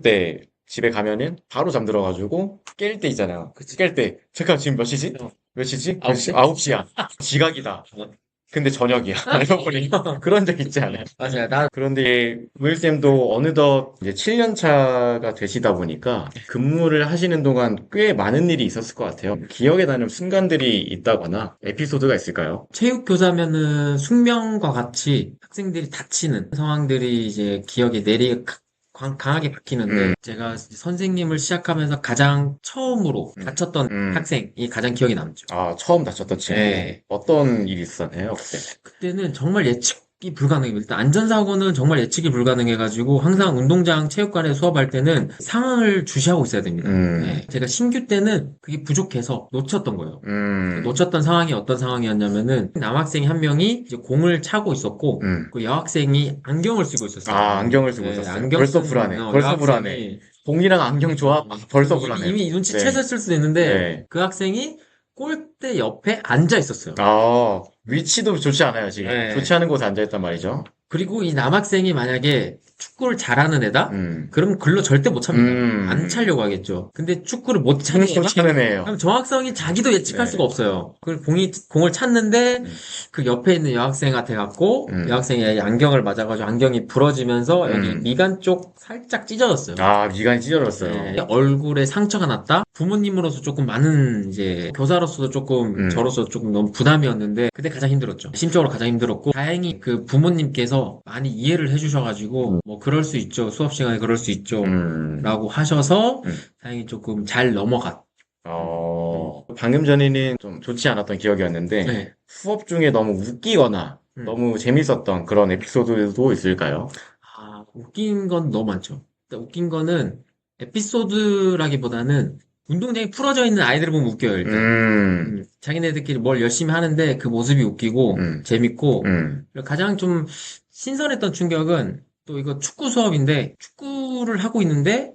그때 집에 가면은 바로 잠들어가지고 깰 때 있잖아요. 그치. 깰 때 잠깐 지금 몇 시지? 어. 몇 시지? 9시? 9시야. 지각이다. 근데 저녁이야. 알고 보니 그런 적 있지 않아요? 맞아요. 나, 그런데 우일쌤도 어느덧 이제 7년 차가 되시다 보니까 근무를 하시는 동안 꽤 많은 일이 있었을 것 같아요. 기억에 남는 순간들이 있다거나 에피소드가 있을까요? 체육교사면은 숙명과 같이 학생들이 다치는 상황들이 이제 기억에 강하게 박히는데, 제가 선생님을 시작하면서 가장 처음으로 음, 다쳤던 음. 학생이 가장 기억에 남죠. 아, 처음 다쳤던 친구. 예. 어떤 일이 있었나요, 그때? 그때는 정말 예측이 불가능해요. 일단 안전사고는 정말 예측이 불가능해가지고 항상 운동장 체육관에 수업할 때는 상황을 주시하고 있어야 됩니다. 음, 예. 제가 신규 때는 그게 부족해서 놓쳤던 거예요. 음, 놓쳤던 상황이 어떤 상황이었냐면은 남학생이 한 명이 이제 공을 차고 있었고 음. 그 여학생이 안경을 쓰고 있었어요. 아, 안경을 쓰고 예, 있었어요. 안경 벌써 쓴 불안해. 벌써 불안해. 여학생이 봉이랑 안경 조합? 아, 벌써 이미, 불안해요. 이미 네, 눈치챘을 수도 있는데 네. 그 학생이 골대 옆에 앉아 있었어요. 아, 위치도 좋지 않아요, 지금. 예. 좋지 않은 곳에 앉아있단 말이죠. 그리고 이 남학생이 만약에 축구를 잘하는 애다? 음, 그럼 글로 절대 못 찹니다. 안 음. 차려고 하겠죠. 근데 축구를 못 차는 못 애다? 차는 애예요. 그럼 저 학생이 자기도 예측할 네. 수가 없어요. 그 공을 찼는데 음, 그 옆에 있는 여학생한테 갔고 음, 여학생이 안경을 맞아가지고 안경이 부러지면서 여기 음. 미간 쪽 살짝 찢어졌어요. 아, 미간이 네, 찢어졌어요. 얼굴에 상처가 났다? 부모님으로서 조금 많은, 이제, 교사로서도 조금, 음, 저로서 조금 너무 부담이었는데, 그때 가장 힘들었죠. 심적으로 가장 힘들었고, 다행히 그 부모님께서 많이 이해를 해주셔가지고, 뭐, 그럴 수 있죠. 수업 시간에 그럴 수 있죠. 음, 라고 하셔서, 음. 다행히 조금 잘 넘어갔. 음. 방금 전에는 좀 좋지 않았던 기억이었는데, 네. 수업 중에 너무 웃기거나 음. 너무 재밌었던 그런 에피소드도 있을까요? 아, 웃긴 건 너무 많죠. 일단 웃긴 거는, 에피소드라기보다는, 운동장에 풀어져 있는 아이들을 보면 웃겨요, 일단. 자기네들끼리 뭘 열심히 하는데 그 모습이 웃기고 음, 재밌고 음, 가장 좀 신선했던 충격은 또 이거 축구 수업인데 축구를 하고 있는데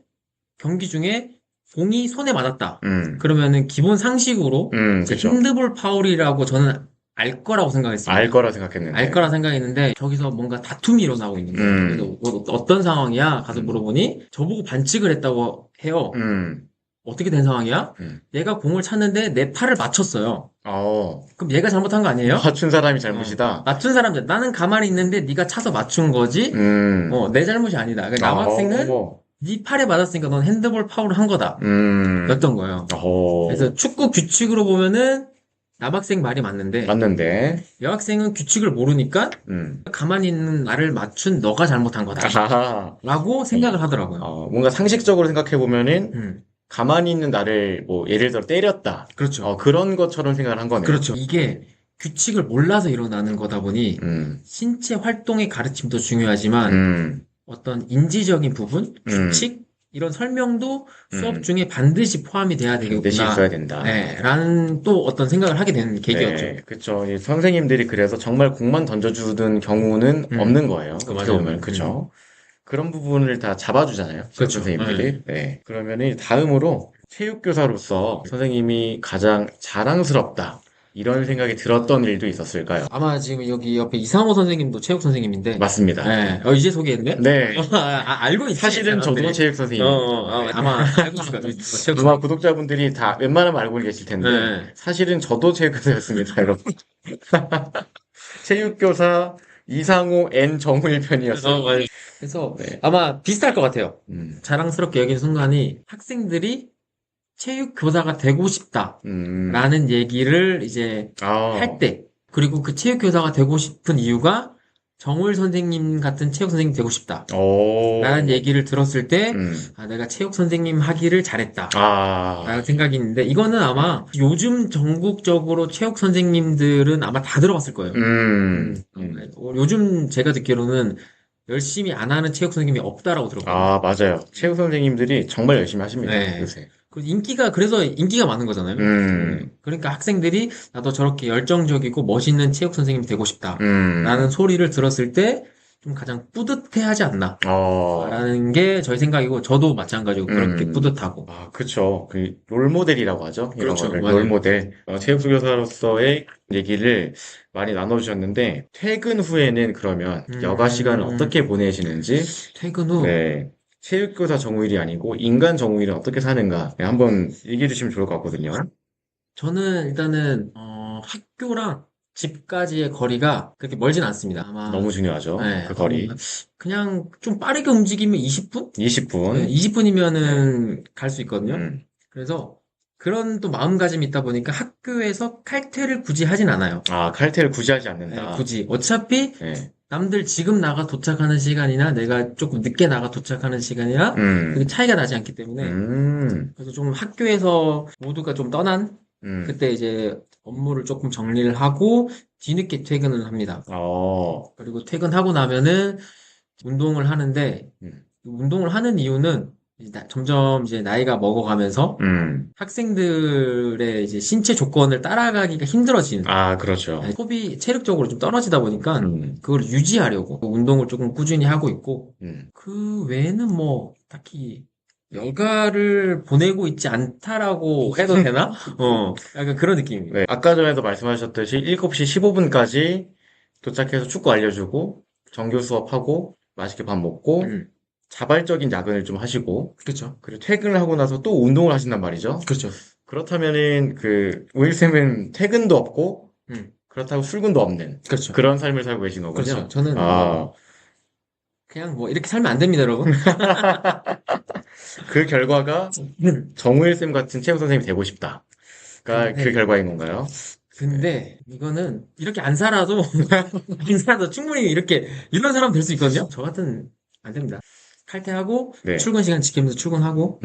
경기 중에 공이 손에 맞았다. 음, 그러면은 기본 상식으로 이제 그쵸. 핸드볼 파울이라고 저는 알 거라고 알 생각했습니다. 거라 알 생각했는데, 거라 생각했는데 저기서 뭔가 다툼이 일어나고 있는 거예요. 그래서 음, 뭐 어떤 상황이야? 가서 음, 물어보니 저보고 반칙을 했다고 해요. 음, 어떻게 된 상황이야? 음. 얘가 공을 찼는데 내 팔을 맞췄어요. 어, 그럼 얘가 잘못한 거 아니에요? 맞춘 사람이 어. 잘못이다. 맞춘 사람들. 나는 가만히 있는데 네가 차서 맞춘 거지? 음, 내 잘못이 아니다. 그 남학생은 어, 네 팔에 맞았으니까 넌 핸드볼 파울을 한 거다. 음, 였던 거예요. 어, 그래서 축구 규칙으로 보면은 남학생 말이 맞는데 맞는데, 여학생은 규칙을 모르니까 음. 가만히 있는 나를 맞춘 너가 잘못한 거다. 아하, 라고 생각을 하더라고요. 뭔가 상식적으로 생각해보면은, 음, 가만히 있는 나를 뭐, 예를 들어 때렸다. 그렇죠. 그런 것처럼 생각을 한 거네요. 그렇죠. 이게 규칙을 몰라서 일어나는 거다 보니 음, 신체 활동의 가르침도 중요하지만 음, 어떤 인지적인 부분, 음, 규칙, 이런 설명도 수업 음. 중에 반드시 포함이 돼야 반드시 있어야 되겠구나. 된다. 네, 라는 또 어떤 생각을 하게 되는 계기였죠. 네, 그쵸. 이 선생님들이 그래서 정말 공만 던져주는 경우는 음, 없는 거예요. 그 어떻게 맞아요. 보면, 그쵸. 그런 부분을 다 잡아주잖아요. 체육 그렇죠. 네. 선생님들이. 네. 그러면은 다음으로 체육교사로서 선생님이 가장 자랑스럽다. 이런 생각이 들었던 일도 있었을까요? 아마 지금 여기 옆에 이상호 선생님도 체육 선생님인데, 맞습니다. 네, 이제 소개했네? 네. 알고 있지, 사실은 저도 사람들이. 체육 선생님입니다. 네. 아마 알고 있을 거예요. 체육 아마 선생님. 구독자분들이 다 웬만하면 알고 계실 텐데, 네. 사실은 저도 체육교사였습니다, 여러분. 체육교사 이상호 N 정우일 편이었어요. 맞아요. 그래서 네. 아마 비슷할 것 같아요. 음, 자랑스럽게 여긴 순간이 학생들이 체육 교사가 되고 음, 싶다라는 얘기를 이제 할 아, 때, 그리고 그 체육 교사가 되고 싶은 이유가 정울 선생님 같은 체육 선생님 되고 싶다라는 오, 얘기를 들었을 때, 음, 아, 내가 체육 선생님 하기를 잘했다. 아, 라는 생각이 있는데, 이거는 아마 요즘 전국적으로 체육 선생님들은 아마 다 들어봤을 거예요. 요즘 제가 듣기로는 열심히 안 하는 체육 선생님이 없다라고 들었거든요. 맞아요. 체육 선생님들이 정말 열심히 하십니다, 네. 요새. 그래서 인기가 많은 거잖아요. 그러니까 학생들이 나도 저렇게 열정적이고 멋있는 체육 선생님이 되고 싶다. 라는 음, 소리를 들었을 때 좀 가장 뿌듯해하지 않나. 어, 라는 게 저희 생각이고, 저도 마찬가지고 그렇게 음, 뿌듯하고. 그쵸. 그, 롤모델이라고 하죠. 이런 그렇죠. 거를. 맞아요. 롤모델. 체육교사로서의 얘기를 많이 나눠주셨는데, 퇴근 후에는 그러면 여가 시간을 음, 어떻게 보내시는지, 퇴근 후, 네. 체육교사 정우일이 아니고 인간 정우일은 어떻게 사는가 네, 한번 얘기해 주시면 좋을 것 같거든요. 저는 일단은 학교랑 집까지의 거리가 그렇게 멀진 않습니다. 아마 너무 중요하죠. 네, 그 거리. 그냥 좀 빠르게 움직이면 20분? 20분. 20분이면은 갈 수 있거든요. 음. 그래서 그런 또 마음가짐이 있다 보니까 학교에서 칼퇴를 굳이 하진 않아요. 아, 칼퇴를 굳이 하지 네, 않는다. 굳이. 어차피 네. 남들 지금 나가 도착하는 시간이나 내가 조금 늦게 나가 도착하는 시간이나 그게 차이가 나지 않기 때문에 그래서 좀 학교에서 모두가 좀 떠난 음. 그때 이제 업무를 조금 정리를 하고 뒤늦게 퇴근을 합니다. 그리고 퇴근하고 나면은 운동을 하는데 음. 운동을 하는 이유는 점점 이제 나이가 먹어가면서 학생들의 이제 신체 조건을 따라가기가 힘들어지는 아, 그렇죠. 소비 체력적으로 좀 떨어지다 보니까 음. 그걸 유지하려고 운동을 조금 꾸준히 하고 있고 음. 그 외에는 뭐 딱히 여가를 보내고 있지 않다라고 해도 되나? 약간 그런 느낌입니다. 네. 아까 전에도 말씀하셨듯이 7시 15분까지 도착해서 축구 알려주고, 정규 수업하고, 맛있게 밥 먹고, 자발적인 야근을 좀 하시고, 그렇죠. 그리고 퇴근을 하고 나서 또 운동을 하신단 말이죠. 그렇죠. 그렇다면은, 오일쌤은 퇴근도 없고, 음, 그렇다고 출근도 없는, 그렇죠. 그런 삶을 살고 계신 거군요. 그렇죠. 저는 아, 그냥 뭐 이렇게 살면 안 됩니다, 여러분. 그 결과가 정우일쌤 같은 체육 선생님이 되고 싶다. 가 그 근데, 결과인 건가요? 근데 이거는 이렇게 안 살아도 안 살아도 충분히 이렇게 이런 사람 될 수 있거든요. 저 같은 안 됩니다. 칼퇴하고 네. 출근 시간 지키면서 출근하고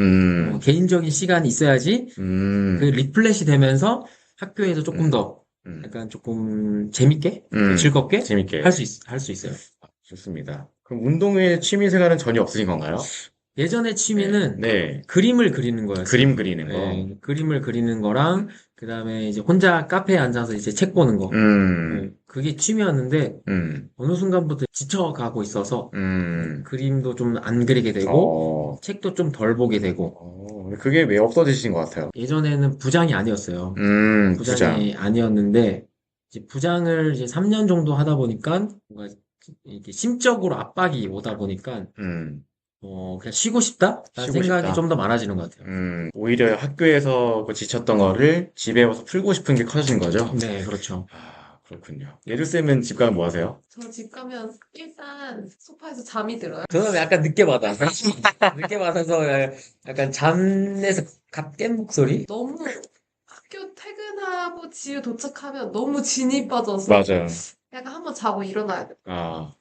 개인적인 시간이 있어야지 그 음, 리플렛이 되면서 학교에서 조금 더 음, 약간 조금 재밌게 음. 즐겁게 재밌게. 할 수 있어요. 좋습니다. 그럼 운동 외에 취미 생활은 전혀 없으신 건가요? 예전에 취미는 네. 그림을 그리는 거였어요. 그림 그리는 거. 네, 그림을 그리는 거랑 그다음에 이제 혼자 카페에 앉아서 이제 책 보는 거. 네, 그게 취미였는데 어느 순간부터 지쳐가고 있어서 그림도 좀 안 그리게 되고 책도 좀 덜 보게 되고 그게 왜 없어지신 것 같아요? 예전에는 부장이 아니었어요. 부장. 부장이 아니었는데 이제 부장을 이제 3년 정도 하다 보니까 뭔가 이렇게 심적으로 압박이 오다 보니까 그냥 쉬고 싶다라는 쉬고 생각이 싶다. 좀 더 많아지는 것 같아요. 오히려 학교에서 그 지쳤던 거를 집에 와서 풀고 싶은 게 커진 거죠? 네, 그렇죠. 아, 그렇군요. 예루쌤은 집 가면 뭐 하세요? 저 집 가면 일단 소파에서 잠이 들어요. 저는 약간 늦게 받아. 늦게 받아서 약간 잠에서 갓 깬 목소리? 너무 학교 퇴근하고 집에 도착하면 너무 진이 빠져서 맞아요. 약간 한번 자고 일어나야 돼. 아,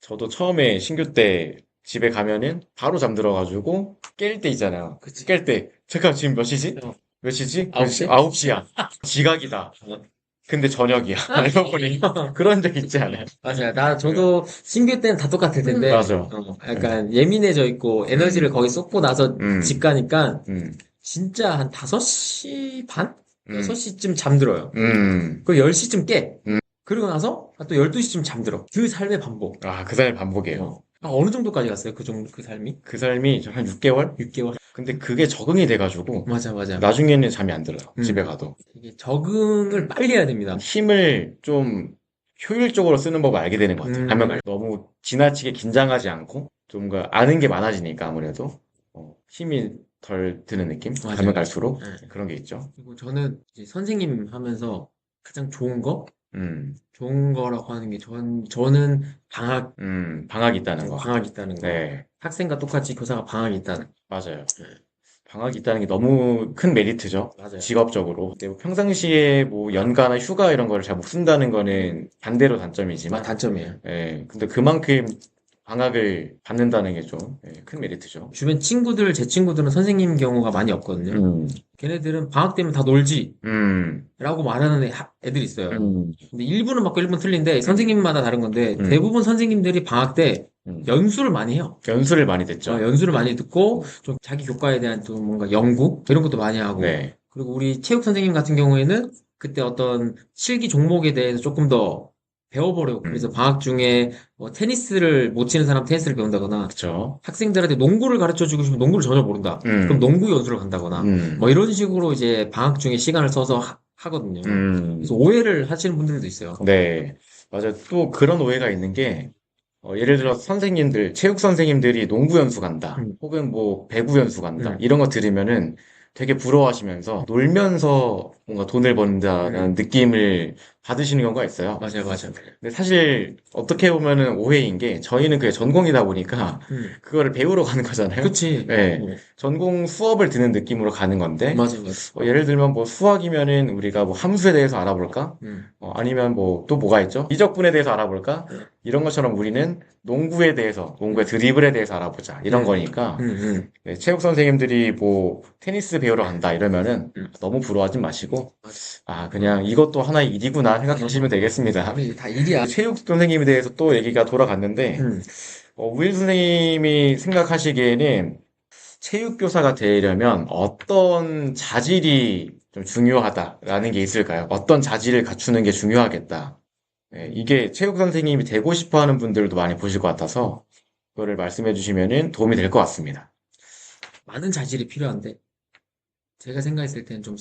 저도 처음에 신규 때 집에 가면은 바로 잠들어가지고 깰 때 있잖아요. 깰 때, 잠깐 지금 몇 시지? 몇 시지? 9시? 9시야. 지각이다. 근데 저녁이야. 알고 보니 그런 적 있지 않아요? 맞아요. 저도 신규 때는 다 똑같을 텐데, 맞아. 약간 예민해져 있고 에너지를 거기 쏟고 나서 집 가니까 진짜 한 5시 반? 6시쯤 잠들어요. 그리고 10시쯤 깨. 그리고 나서 또 12시쯤 잠들어. 그 삶의 반복. 아, 그 삶이 반복이에요. 어느 정도까지 갔어요? 그 삶이? 그 삶이 한 6개월? 6개월? 근데 그게 적응이 돼가지고 맞아. 나중에는 잠이 안 들어요. 집에 가도. 이게 적응을 빨리 해야 됩니다. 힘을 좀 효율적으로 쓰는 법을 알게 되는 것 같아요. 하면 음. 갈수록. 너무 지나치게 긴장하지 않고 좀 아는 게 많아지니까 아무래도 힘이 덜 드는 느낌? 맞아요. 가면 갈수록 네. 그런 게 있죠. 그리고 저는 이제 선생님 하면서 가장 좋은 음, 거라고 하는 게 저는 방학이 있다는 거. 방학이 있다는 거. 네, 학생과 똑같이 교사가 방학이 있다는 거. 맞아요. 방학이 있다는 게 너무 큰 메리트죠. 맞아요. 직업적으로. 근데 뭐 평상시에 뭐 연가나 휴가 이런 거를 잘 못 쓴다는 거는 반대로 단점이지만, 단점이에요. 예, 근데 그만큼 방학을 받는다는 게 좀 큰 메리트죠. 주변 제 친구들은 선생님 경우가 많이 없거든요. 걔네들은 방학 되면 다 놀지. 라고 말하는 애들이 있어요. 근데 일부는 맞고 일부는 틀린데 선생님마다 다른 건데 대부분 선생님들이 방학 때 연수를 많이 해요. 연수를 많이 됐죠. 연수를 많이 듣고 좀 자기 교과에 대한 또 뭔가 연구 이런 것도 많이 하고 네. 그리고 우리 체육 선생님 같은 경우에는 그때 어떤 실기 종목에 대해서 조금 더 배워보려고 그래서 방학 중에 뭐 테니스를 못 치는 사람 테니스를 배운다거나 그쵸. 학생들한테 농구를 가르쳐 주고 싶으면 농구를 전혀 모른다. 그럼 농구 연수를 간다거나 뭐 이런 식으로 이제 방학 중에 시간을 써서 하거든요. 그래서 오해를 하시는 분들도 있어요. 네. 맞아요. 또 그런 오해가 있는 게 예를 들어 선생님들, 체육 선생님들이 농구 연수 간다, 혹은 뭐 배구 연수 간다, 이런 거 들으면은 되게 부러워하시면서 놀면서 뭔가 돈을 번다라는 느낌을 받으시는 경우가 있어요. 맞아요, 맞아요. 근데 사실 어떻게 보면은 오해인 게 저희는 그게 전공이다 보니까 그거를 배우러 가는 거잖아요. 그치. 네. 전공 수업을 듣는 느낌으로 가는 건데 맞아요, 맞아요. 예를 들면 뭐 수학이면은 우리가 뭐 함수에 대해서 알아볼까? 아니면 뭐 또 뭐가 있죠? 이적분에 대해서 알아볼까? 이런 것처럼 우리는 농구에 대해서, 농구의 드리블에 대해서 알아보자. 이런 거니까 네, 체육 선생님들이 뭐 테니스 배우러 간다 이러면은 너무 부러워하지 마시고 그냥 이것도 하나의 일이구나 생각하시면 되겠습니다. 다 일이야. 체육 선생님에 대해서 또 얘기가 돌아갔는데 우일 선생님이 생각하시기에는 체육교사가 되려면 어떤 자질이 좀 중요하다라는 게 있을까요? 어떤 자질을 갖추는 게 중요하겠다. 네, 이게 체육 선생님이 되고 싶어 하는 분들도 많이 보실 것 같아서 그거를 말씀해 주시면은 도움이 될 것 같습니다. 많은 자질이 필요한데, 제가 생각했을 때는 좀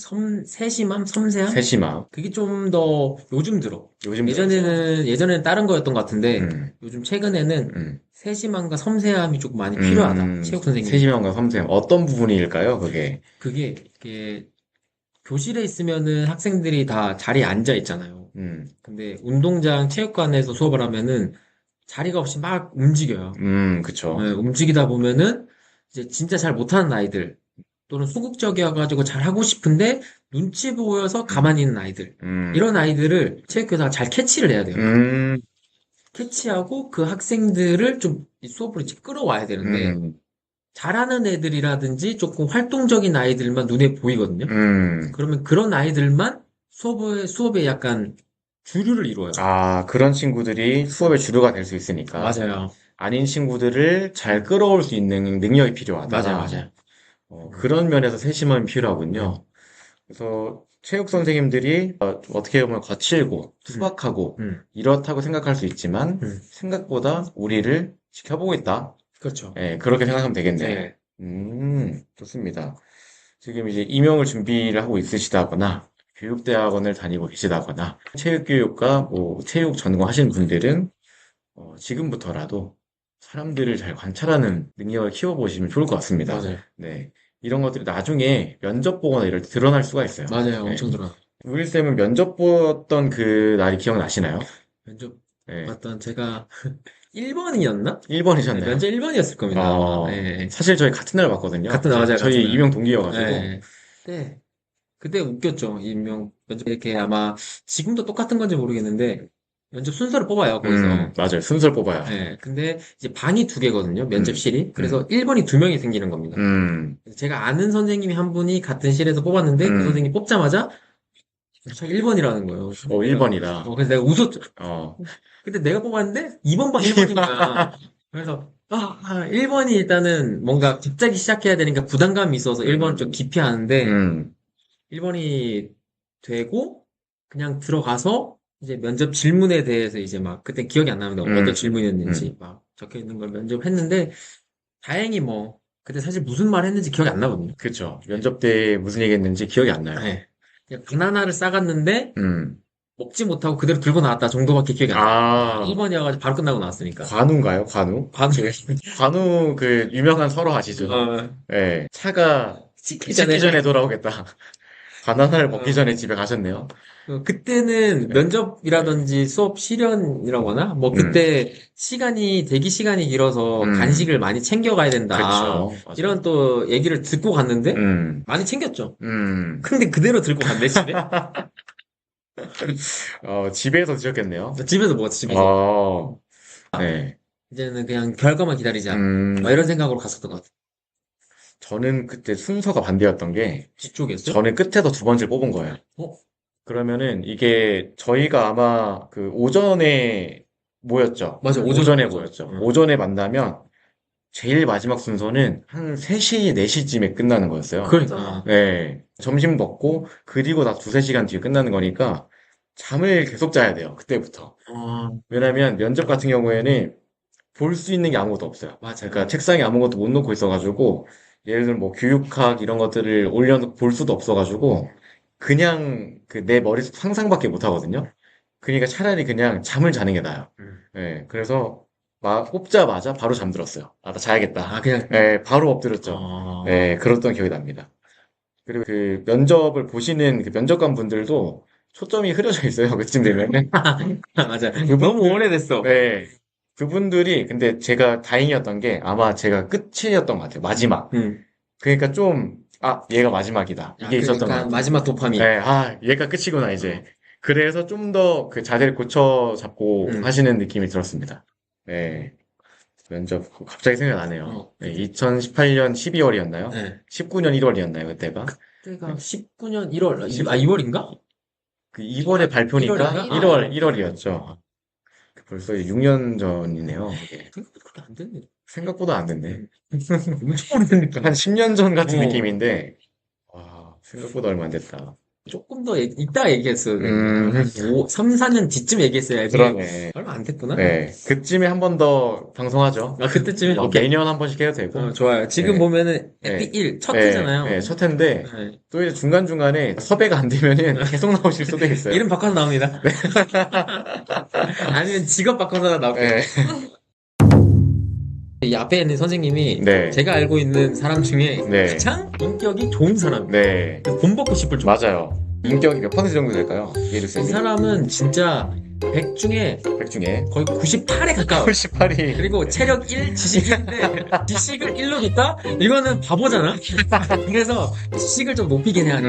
세심함, 섬세함? 세심함. 그게 좀 더 요즘 들어. 요즘 예전에는 다른 거였던 것 같은데, 요즘 최근에는 세심함과 섬세함이 조금 많이 필요하다. 체육 선생님. 세심함과 섬세함. 어떤 부분일까요, 그게? 이게 교실에 있으면은 학생들이 다 자리에 앉아 있잖아요. 근데 운동장, 체육관에서 수업을 하면은 자리가 없이 막 움직여요. 그쵸. 네, 움직이다 보면은 이제 진짜 잘 못하는 아이들 또는 소극적이어가지고 잘 하고 싶은데 눈치 보여서 가만히 있는 아이들 이런 아이들을 체육교사가 잘 캐치를 해야 돼요. 캐치하고 그 학생들을 좀 이 수업으로 이제 끌어와야 되는데 잘하는 애들이라든지 조금 활동적인 아이들만 눈에 보이거든요. 그러면 그런 아이들만 수업에 약간 주류를 이루어요. 그런 친구들이 수업의 주류가 될 수 있으니까. 맞아요. 아닌 친구들을 잘 끌어올 수 있는 능력이 필요하다. 맞아요. 그런 면에서 세심함이 필요하군요. 그래서 체육 선생님들이 어떻게 보면 거칠고 투박하고 이렇다고 생각할 수 있지만 생각보다 우리를 지켜보고 있다. 그렇죠. 네, 그렇게 생각하면 되겠네요. 좋습니다. 지금 이제 임용을 준비를 하고 있으시다거나 교육대학원을 다니고 계시다거나 체육교육과 뭐 체육 전공하신 분들은 지금부터라도 사람들을 잘 관찰하는 능력을 키워보시면 좋을 것 같습니다. 맞아요. 네. 이런 것들이 나중에 면접 보거나 이럴 때 드러날 수가 있어요. 맞아요. 네. 엄청 드러나. 우일쌤은 면접 보던 그 날이 기억나시나요? 면접 네. 봤던 제가 1번이었나? 1번이셨나요? 면접 1번이었을 겁니다. 네. 사실 저희 같은 날 봤거든요. 맞아요. 저희 같은 날. 임용 동기여가지고. 네. 그때 웃겼죠. 면접 이렇게 아마 지금도 똑같은 건지 모르겠는데 면접 순서를 뽑아요, 거기서. 맞아요. 순서를 뽑아요. 네. 근데 이제 방이 2개거든요, 면접실이. 그래서 1번이 2명이 생기는 겁니다. 제가 아는 선생님이 한 분이 같은 실에서 뽑았는데 그 선생님 뽑자마자 저 1번이라는 거예요. 1번이라. 그래서 내가 웃었죠. 근데 내가 뽑았는데 2번 방 1번인 거야. 그래서 1번이 일단은 뭔가 갑자기 시작해야 되니까 부담감이 있어서 1번을 좀 기피하는데 1번이 되고 그냥 들어가서 이제 면접 질문에 대해서 이제 막 그때 기억이 안 나는데 어떤 질문이었는지 막 적혀 있는 걸 면접했는데 다행히 뭐 그때 사실 무슨 말 했는지 기억이 안 나거든요. 그쵸. 면접 때 무슨 얘기 했는지 기억이 안 나요. 네. 그냥 바나나를 싸갔는데 먹지 못하고 그대로 들고 나왔다 정도밖에 기억이 안 나요. 1번이어가지고 바로 끝나고 나왔으니까. 관우인가요? 관우? 관우 그 유명한 설화 아시죠? 네. 차가 식기 전에 돌아오겠다. 바나나를 먹기 전에 집에 가셨네요. 그때는 면접이라든지 수업 실현이라거나 뭐 그때 대기 시간이 길어서 간식을 많이 챙겨가야 된다. 그렇죠. 이런 또 얘기를 듣고 갔는데 많이 챙겼죠. 근데 그대로 들고 갔네 집에. 집에서 드셨겠네요. 집에서 먹었지 집에서. 네. 이제는 그냥 결과만 기다리자. 뭐 이런 생각으로 갔었던 것 같아요. 저는 그때 순서가 반대였던 게 뒤쪽이었어요? 저는 끝에서 2번째를 뽑은 거예요. 그러면은 이게 저희가 아마 그 오전에 모였죠. 맞아, 오전에 모였죠. 오전에 만나면 제일 마지막 순서는 한 3시, 4시쯤에 끝나는 거였어요. 그러니까. 네. 점심 먹고 그리고 다 2-3시간 뒤에 끝나는 거니까 잠을 계속 자야 돼요. 그때부터. 왜냐면 면접 같은 경우에는 볼 수 있는 게 아무것도 없어요. 맞아요. 그러니까 책상에 아무것도 못 놓고 있어가지고 예를 들면 뭐 교육학 이런 것들을 올려놓고 볼 수도 없어가지고 그냥 그 내 머릿속 상상밖에 못 하거든요. 그러니까 차라리 그냥 잠을 자는 게 나아요. 네, 그래서 뽑자마자 바로 잠들었어요. 아, 나 자야겠다. 아, 그냥. 네, 바로 엎드렸죠. 어. 네, 그랬던 기억이 납니다. 그리고 그 면접을 보시는 그 면접관 분들도 초점이 흐려져 있어요. 그쯤 되면. 맞아. 너무 오래됐어. 네. 그분들이, 근데 제가 다행이었던 게 아마 제가 끝이었던 것 같아요. 마지막. 그러니까 좀, 아, 얘가 마지막이다. 이게 있었던 것 그러니까 같아요. 마지막 도파민. 네, 아, 얘가 끝이구나, 이제. 그래서 좀 더 그 자세를 고쳐 잡고 하시는 느낌이 들었습니다. 네. 면접, 갑자기 생각나네요. 네, 2018년 12월이었나요? 네. 19년 1월이었나요, 그때가? 그때가 19년 1월, 아, 2월인가? 그 2월에 발표니까 1월인가? 1월이었죠. 벌써 6년 전이네요. 이게. 생각보다 그렇게 안 됐네. 생각보다 안 됐네. 엄청 오래됐니까. 한 10년 전 같은 어. 느낌인데, 와, 생각보다 얼마 안 됐다. 조금 더 이따 얘기했어요. 3, 4년 뒤쯤 얘기했어야지. 그러네. 얼마 안 됐구나. 네. 그쯤에 한 번 더 방송하죠. 아, 그때쯤에? 뭐 오케이. 매년 한 번씩 해도 되고. 좋아요. 지금 네. 보면은 네. 에피 1, 첫 네, 회잖아요. 네, 첫 회인데, 네. 또 이제 중간중간에 섭외가 안 되면은 계속 나오실 수도 있어요. 이름 바꿔서 나옵니다. 아니면 직업 바꿔서 나올게요. 네. 이 앞에 있는 선생님이 네. 제가 알고 있는 사람 중에 네. 가장 인격이 좋은 사람. 네. 본받고 싶을 정도. 맞아요. 인격이 몇 퍼센트 정도 될까요? 이 예루쌤이? 사람은 진짜 100 중에 100 중에 거의 98에 가까워. 88이. 그리고 체력 1, 지식 1인데 지식을 1로 줬다? 이거는 바보잖아. 그래서 지식을 좀 높이긴 해야 돼.